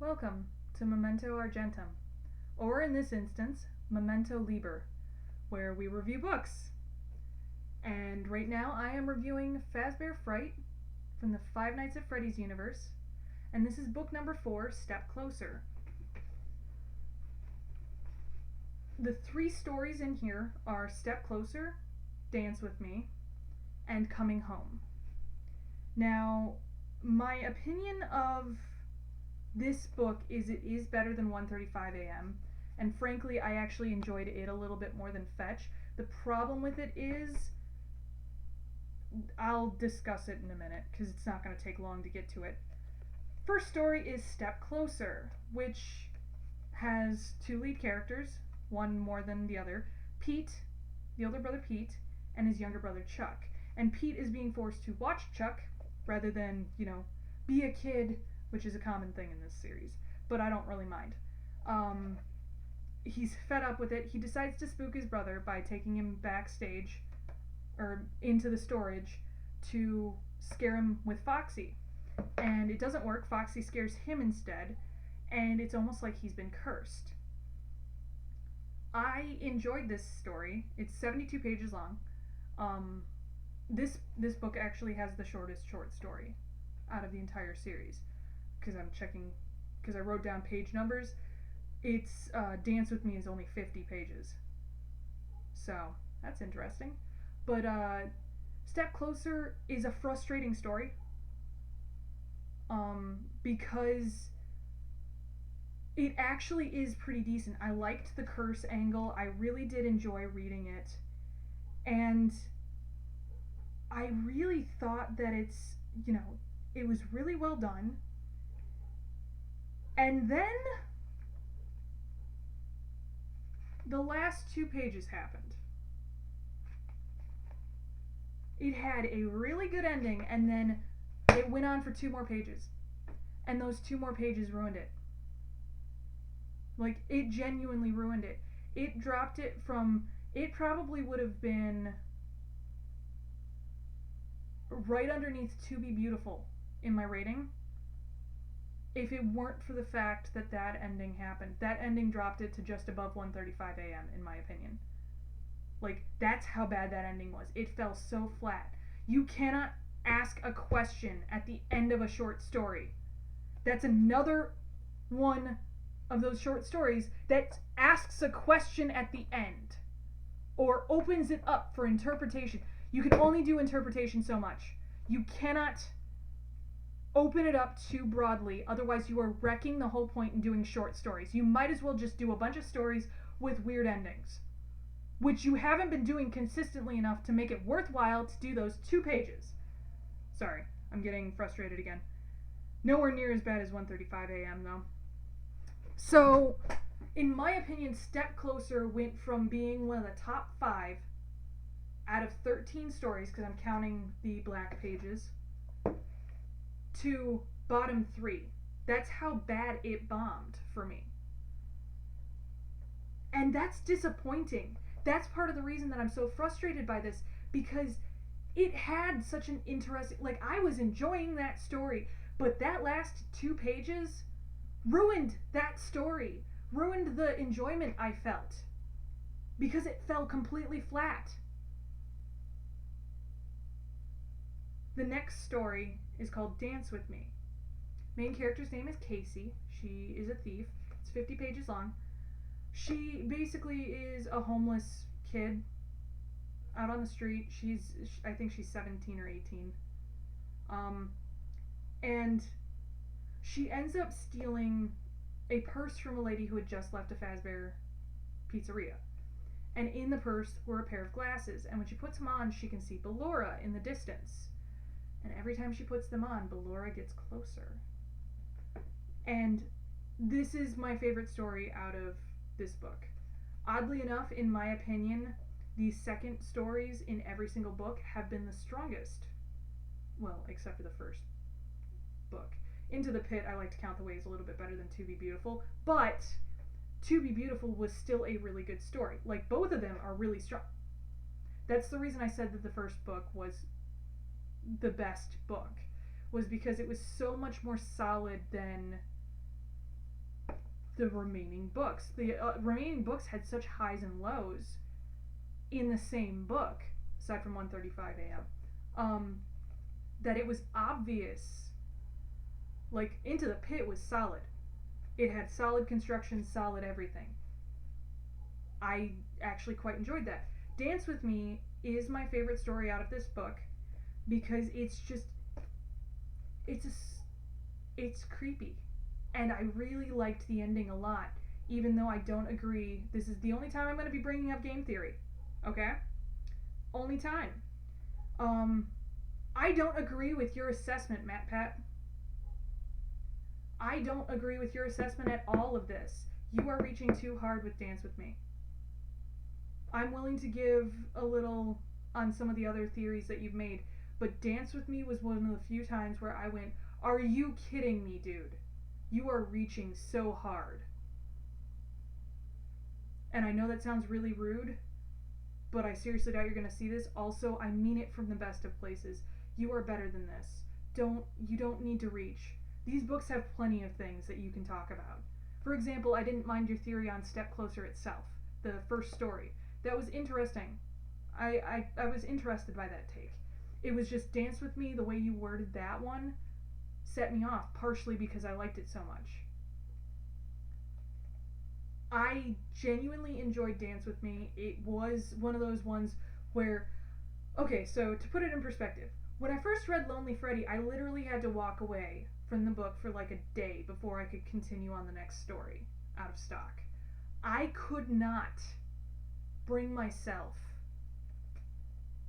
Welcome to Memento Argentum, or in this instance, Memento Liber, where we review books. And right now I am reviewing Fazbear Fright from the Five Nights at Freddy's universe, and this is book number 4, Step Closer. The 3 stories in here are Step Closer, Dance With Me, and Coming Home. Now, my opinion of this book is it is better than 1:35 a.m. and frankly I actually enjoyed it a little bit more than Fetch. The problem with it is, I'll discuss it in a minute because it's not going to take long to get to it. First story is Step Closer, which has 2 lead characters, one more than the other. Pete, the older brother Pete, and his younger brother Chuck. And Pete is being forced to watch Chuck rather than, be a kid, which is a common thing in this series, but I don't really mind. He's fed up with it. He decides to spook his brother by taking him backstage, or into the storage, to scare him with Foxy. And it doesn't work. Foxy scares him instead, and it's almost like he's been cursed. I enjoyed this story. It's 72 pages long. This book actually has the shortest short story out of the entire series, because I'm checking, because I wrote down page numbers. It's Dance With Me is only 50 pages, so that's interesting. But Step Closer is a frustrating story, because it actually is pretty decent. I liked the curse angle. I really did enjoy reading it, and I really thought that it was really well done. And then the last 2 pages happened. It had a really good ending, and then it went on for 2 more pages. And those 2 more pages ruined it. Like, it genuinely ruined it. It dropped it from, it probably would have been right underneath To Be Beautiful in my rating, if it weren't for the fact that that ending happened. That ending dropped it to just above 1:35 a.m. in my opinion. Like, that's how bad that ending was. It fell so flat. You cannot ask a question at the end of a short story. That's another one of those short stories that asks a question at the end, or opens it up for interpretation. You can only do interpretation so much. You cannot open it up too broadly, otherwise you are wrecking the whole point in doing short stories. You might as well just do a bunch of stories with weird endings, which you haven't been doing consistently enough to make it worthwhile to do those 2 pages. Sorry, I'm getting frustrated again. Nowhere near as bad as 1:35 a.m. though. So, in my opinion, Step Closer went from being one of the top 5 out of 13 stories, because I'm counting the black pages, to bottom 3. That's how bad it bombed for me. And that's disappointing. That's part of the reason that I'm so frustrated by this, because it had such an interesting, I was enjoying that story, but that last 2 pages ruined that story, ruined the enjoyment I felt, because it fell completely flat. The next story is called Dance With Me. Main character's name is Casey. She is a thief. It's 50 pages long. She basically is a homeless kid out on the street. I think she's 17 or 18. And she ends up stealing a purse from a lady who had just left a Fazbear pizzeria. And in the purse were a pair of glasses, and when she puts them on, she can see Ballora in the distance. And every time she puts them on, Ballora gets closer. And this is my favorite story out of this book. Oddly enough, in my opinion, the second stories in every single book have been the strongest. Well, except for the first book. Into the Pit, I like to count the ways a little bit better than To Be Beautiful, but To Be Beautiful was still a really good story. Like, both of them are really strong. That's the reason I said that the first book was the best book, was because it was so much more solid than the remaining books. The remaining books had such highs and lows in the same book, aside from 1:35 a.m., that it was obvious. Like, Into the Pit was solid. It had solid construction, solid everything. I actually quite enjoyed that. Dance With Me is my favorite story out of this book because it's creepy. And I really liked the ending a lot, even though I don't agree. This is the only time I'm going to be bringing up game theory. Okay? Only time. I don't agree with your assessment, Matt Pat. I don't agree with your assessment at all of this. You are reaching too hard with Dance With Me. I'm willing to give a little on some of the other theories that you've made, but Dance With Me was one of the few times where I went, are you kidding me, dude? You are reaching so hard. And I know that sounds really rude, but I seriously doubt you're going to see this. Also, I mean it from the best of places. You are better than this. You don't need to reach. These books have plenty of things that you can talk about. For example, I didn't mind your theory on Step Closer itself, the first story. That was interesting. I was interested by that take. It was just Dance With Me, the way you worded that one set me off, partially because I liked it so much. I genuinely enjoyed Dance With Me. It was one of those ones where, okay, so to put it in perspective, when I first read Lonely Freddy, I literally had to walk away from the book for like a day before I could continue on the next story out of stock. I could not bring myself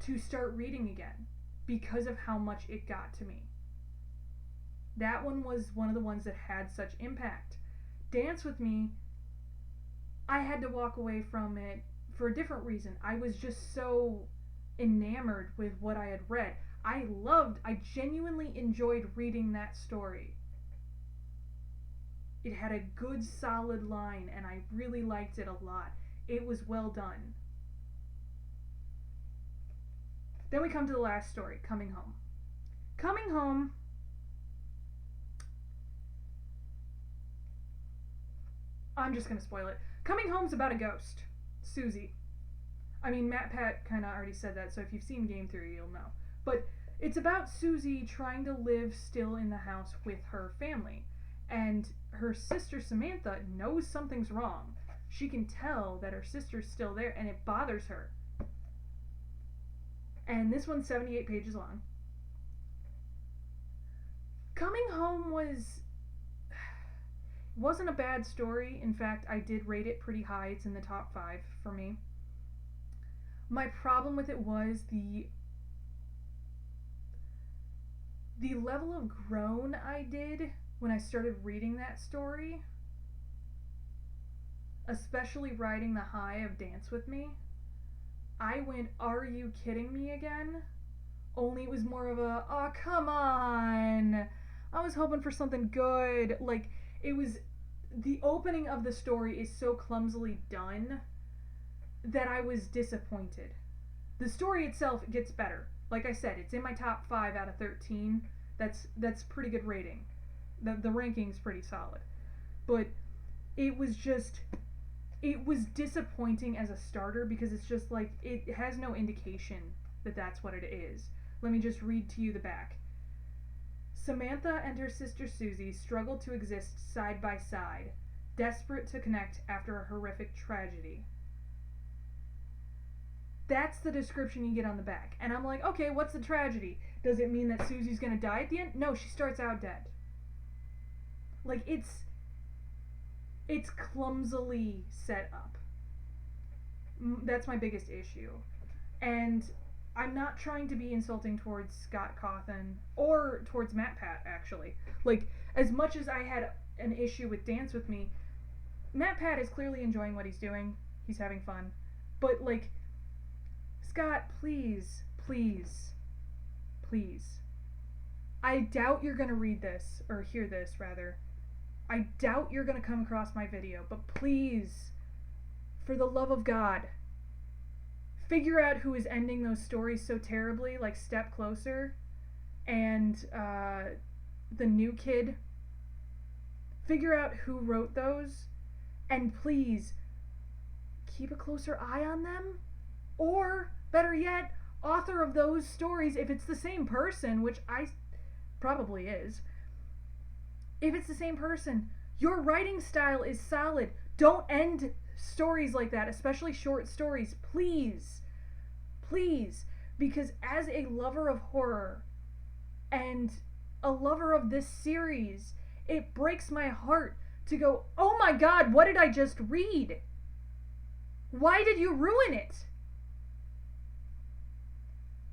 to start reading again because of how much it got to me. That one was one of the ones that had such impact. Dance With Me, I had to walk away from it for a different reason. I was just so enamored with what I had read. I genuinely enjoyed reading that story. It had a good solid line and I really liked it a lot. It was well done. Then we come to the last story, Coming Home. Coming Home, I'm just going to spoil it. Coming Home's about a ghost, Susie. I mean, Matt Pat kind of already said that, so if you've seen game theory, you'll know. But it's about Susie trying to live still in the house with her family. And her sister Samantha knows something's wrong. She can tell that her sister's still there, and it bothers her. And this one's 78 pages long. Coming Home wasn't a bad story. In fact, I did rate it pretty high. It's in the top 5 for me. My problem with it was the level of groan I did when I started reading that story, especially riding the high of Dance With Me. I went, are you kidding me again? Only it was more of a, oh, come on. I was hoping for something good. Like, it was, the opening of the story is so clumsily done that I was disappointed. The story itself gets better. Like I said, it's in my top 5 out of 13. That's pretty good rating. The ranking's pretty solid. But it was disappointing as a starter because it's just like, it has no indication that that's what it is. Let me just read to you the back. Samantha and her sister Susie struggle to exist side by side, desperate to connect after a horrific tragedy. That's the description you get on the back. And I'm like, okay, what's the tragedy? Does it mean that Susie's gonna die at the end? No, she starts out dead. Like, it's clumsily set up. That's my biggest issue. And I'm not trying to be insulting towards Scott Cawthon or towards Matt Pat, actually. Like, as much as I had an issue with Dance With Me, Matt Pat is clearly enjoying what he's doing. He's having fun. But, like, Scott, please, please, please. I doubt you're going to read this, or hear this, rather. I doubt you're going to come across my video, but please, for the love of God, figure out who is ending those stories so terribly, like Step Closer and The New Kid. Figure out who wrote those And please, keep a closer eye on them. Or, better yet, author of those stories, if it's the same person, which I probably is, if it's the same person, your writing style is solid. Don't end stories like that, especially short stories. Please. Please. Because as a lover of horror and a lover of this series, it breaks my heart to go, oh my god, what did I just read? Why did you ruin it?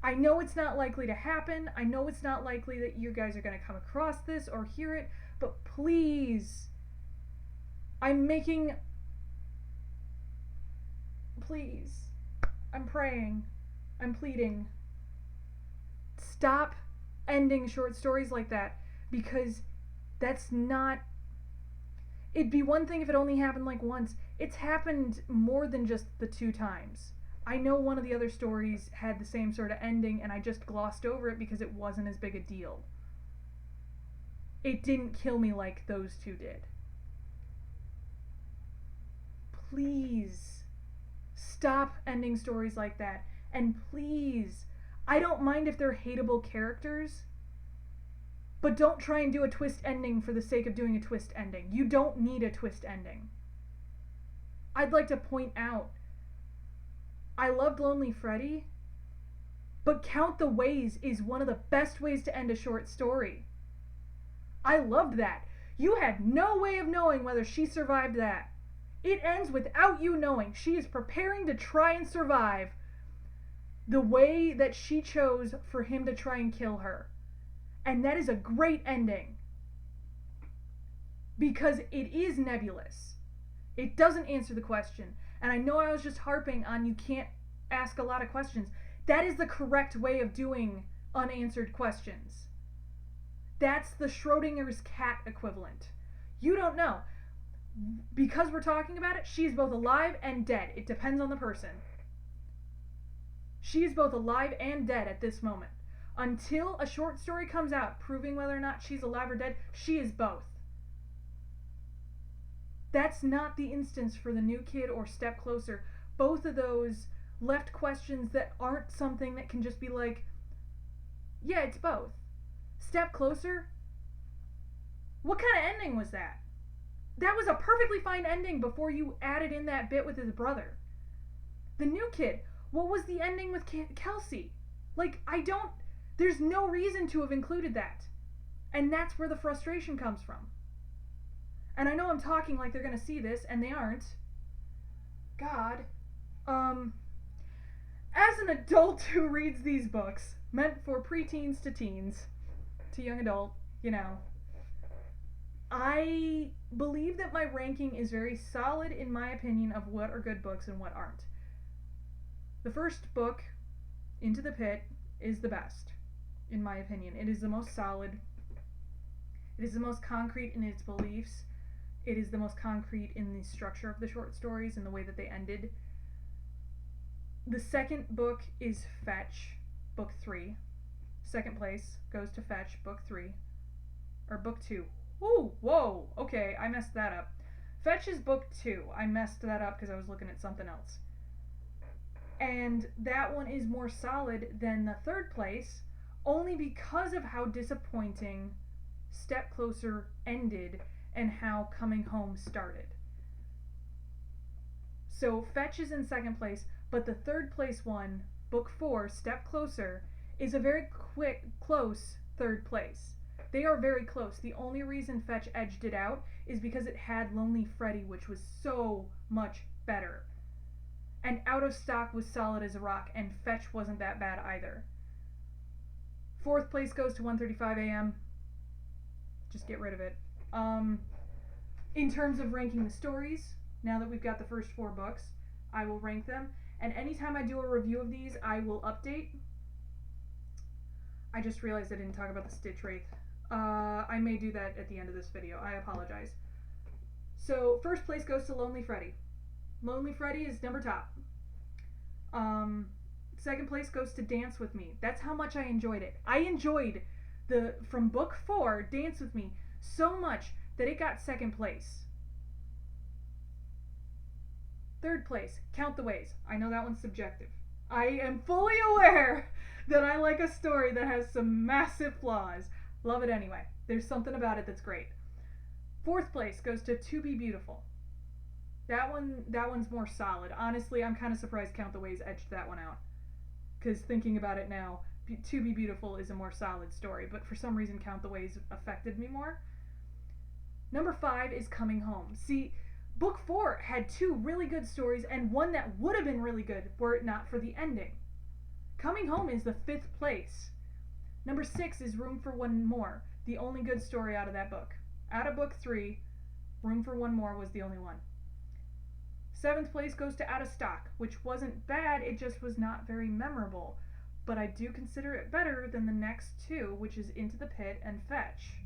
I know it's not likely to happen. I know it's not likely that you guys are going to come across this or hear it, but please, please, I'm praying, I'm pleading, stop ending short stories like that, because that's not, it'd be one thing if it only happened like once. It's happened more than just the 2 times. I know one of the other stories had the same sort of ending, and I just glossed over it because it wasn't as big a deal. It didn't kill me like those 2 did. Please, stop ending stories like that. And please, I don't mind if they're hateable characters, but don't try and do a twist ending for the sake of doing a twist ending. You don't need a twist ending. I'd like to point out, I loved Lonely Freddy, but Count the Ways is one of the best ways to end a short story. I loved that. You had no way of knowing whether she survived that. It ends without you knowing. She is preparing to try and survive the way that she chose for him to try and kill her. And that is a great ending. Because it is nebulous. It doesn't answer the question. And I know I was just harping on you can't ask a lot of questions. That is the correct way of doing unanswered questions. That's the Schrodinger's cat equivalent. You don't know. Because we're talking about it, she is both alive and dead. It depends on the person. She is both alive and dead at this moment. Until a short story comes out proving whether or not she's alive or dead, she is both. That's not the instance for The New Kid or Step Closer. Both of those left questions that aren't something that can just be like, yeah, it's both. Step Closer? What kind of ending was that? That was a perfectly fine ending before you added in that bit with his brother. The New Kid, what was the ending with Kelsey? Like, there's no reason to have included that. And that's where the frustration comes from. And I know I'm talking like they're going to see this, and they aren't. God. As an adult who reads these books, meant for preteens to teens, to young adult, I believe that my ranking is very solid in my opinion of what are good books and what aren't. The first book, Into the Pit, is the best, in my opinion. It is the most solid. It is the most concrete in its beliefs. It is the most concrete in the structure of the short stories and the way that they ended. The second book is Fetch, book 3. Second place goes to Fetch, book 3. Or book 2. Ooh, whoa, okay, I messed that up. Fetch is book 2. I messed that up because I was looking at something else. And that one is more solid than the third place, only because of how disappointing Step Closer ended and how Coming Home started. So Fetch is in second place, but the third place one, book 4, Step Closer, is a very close third place. They are very close. The only reason Fetch edged it out is because it had Lonely Freddy, which was so much better. And Out of Stock was solid as a rock, and Fetch wasn't that bad either. Fourth place goes to 1:35 a.m. Just get rid of it. In terms of ranking the stories, now that we've got the first 4 books, I will rank them. And anytime I do a review of these, I will update. I just realized I didn't talk about the Stitch Wraith. I may do that at the end of this video. I apologize. So, first place goes to Lonely Freddy. Lonely Freddy is number top. Second place goes to Dance With Me. That's how much I enjoyed it. I enjoyed from book 4, Dance With Me, so much that it got second place. Third place, Count the Ways. I know that one's subjective. I am fully aware that I like a story that has some massive flaws. Love it anyway. There's something about it that's great. Fourth place goes to To Be Beautiful. That one's more solid. Honestly, I'm kind of surprised Count the Ways edged that one out. Because thinking about it now, To Be Beautiful is a more solid story, but for some reason Count the Ways affected me more. Number 5 is Coming Home. See, Book 4 had 2 really good stories and one that would have been really good were it not for the ending. Coming Home is the 5th place. Number 6 is Room for One More, the only good story out of that book. Out of Book 3, Room for One More was the only one. 7th place goes to Out of Stock, which wasn't bad, it just was not very memorable. But I do consider it better than the next 2, which is Into the Pit and Fetch.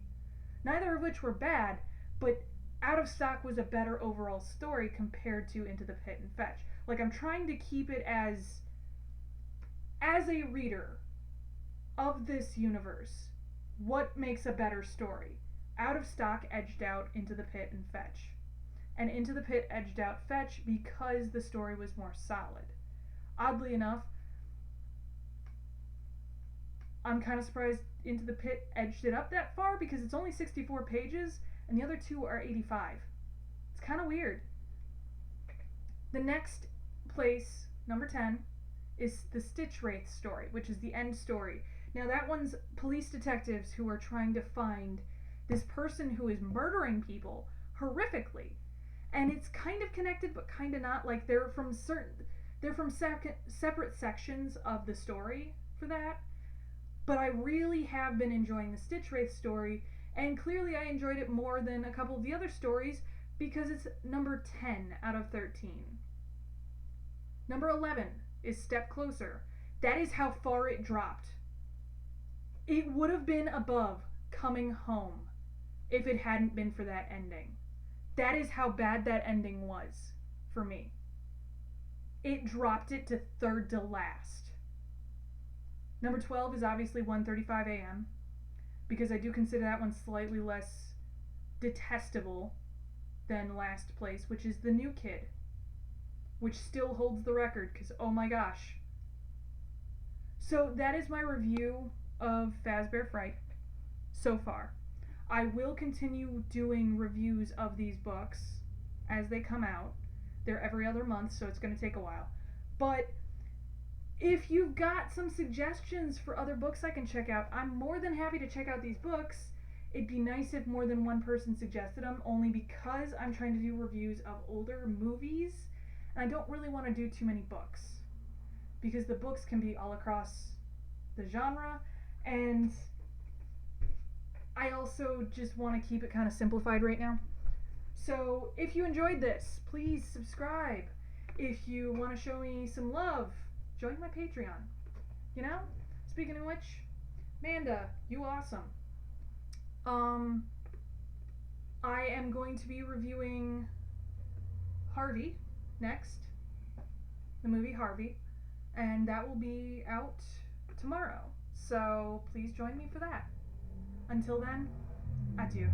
Neither of which were bad, but Out of Stock was a better overall story compared to Into the Pit and Fetch. Like, I'm trying to keep it as a reader of this universe, what makes a better story? Out of Stock edged out Into the Pit and Fetch. And Into the Pit edged out Fetch because the story was more solid. Oddly enough, I'm kind of surprised Into the Pit edged it up that far because it's only 64 pages and the other 2 are 85. It's kind of weird. The next place, number 10, is the Stitch Wraith story, which is the end story. Now that one's police detectives who are trying to find this person who is murdering people horrifically. And it's kind of connected but kind of not. Like they're from separate sections of the story for that. But I really have been enjoying the Stitch Wraith story, and clearly I enjoyed it more than a couple of the other stories because it's number 10 out of 13. Number 11 is Step Closer. That is how far it dropped. It would have been above Coming Home if it hadn't been for that ending. That is how bad that ending was for me. It dropped it to third to last. Number 12 is obviously 1:35 a.m. because I do consider that one slightly less detestable than last place, which is The New Kid, which still holds the record because oh my gosh. So that is my review of Fazbear Fright so far. I will continue doing reviews of these books as they come out. They're every other month, so it's going to take a while. But if you've got some suggestions for other books I can check out, I'm more than happy to check out these books. It'd be nice if more than one person suggested them, only because I'm trying to do reviews of older movies, and I don't really want to do too many books, because the books can be all across the genre, and I also just want to keep it kind of simplified right now. So if you enjoyed this, please subscribe. If you want to show me some love, join my Patreon. You know? Speaking of which, Manda, you awesome. I am going to be reviewing Harvey next, the movie Harvey, and that will be out tomorrow. So please join me for that. Until then, adieu.